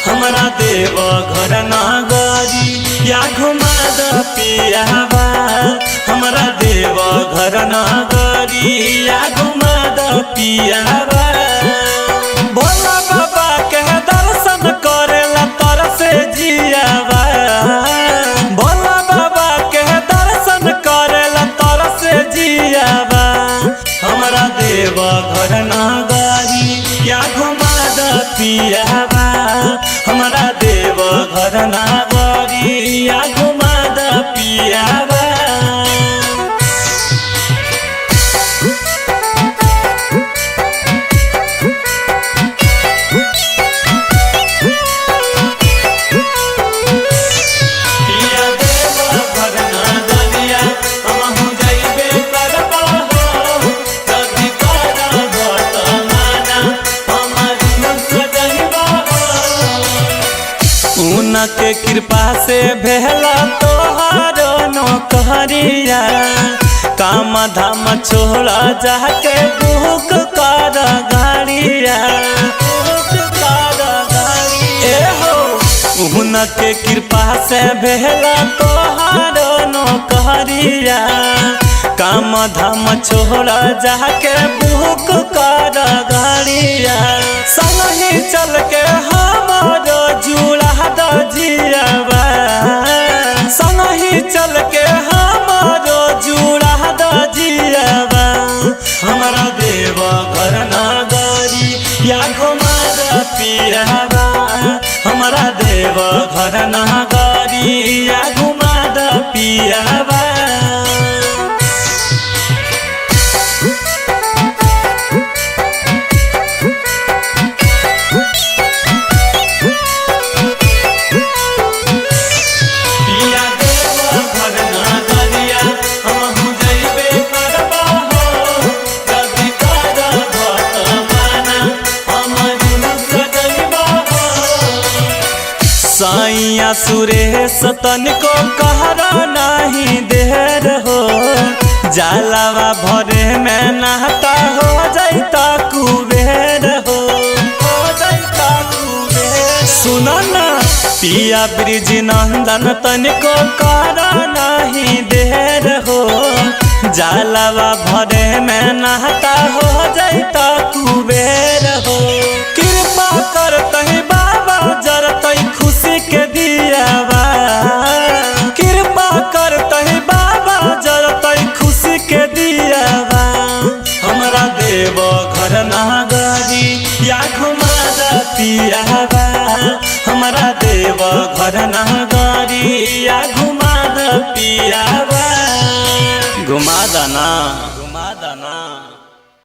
हमरा देव घर नगरी या घुमा द पियावा। हमरा देव घर नगरी या घुमा द पियावा। भोला बाबा के दर्शन करेला तरसे जियावा। भोला बाबा के दर्शन करेला तरसे जियावा। हमरा देव घर नगरी या घुमा द पियावा। हमरा देव घर नगरी या घुमा द पियावा। के कृपा से भेला तोहार नौकरिया। काम धाम छोड़ा जाके बुक कर गाड़िया। के कृपा से भेला तोहार नौकरिया। काम धाम छोड़ा जाके बुक कर गाड़िया। संगही चल के हमारो जुड़ा जियावा। संगही चल के हमारो जुड़ा जियावा। हमरा देव घर नगरी या घुमा द पियावा। हमरा देव घर नगरी या घुमा द पियावा। साइया सुरेश तनिको कहरा नहीं देर हो। जालावा भरे में नहता हो जाता कुबेर हो। सुनो ना पिया ब्रिज नंदन तनिको कहरा नहीं देर हो। जालावा भरे में नहता हो जाता कुबेर हो। कृपा करतहि बाबा जरतहि खुशी के दियावा। कृपा करतहि बाबा जरतहि खुशी के दियावा। हमरा देव घर नगरी या घुमा द पियावा। हमरा देव घर नगरी या घुमा द पियावा। घुमा द ना।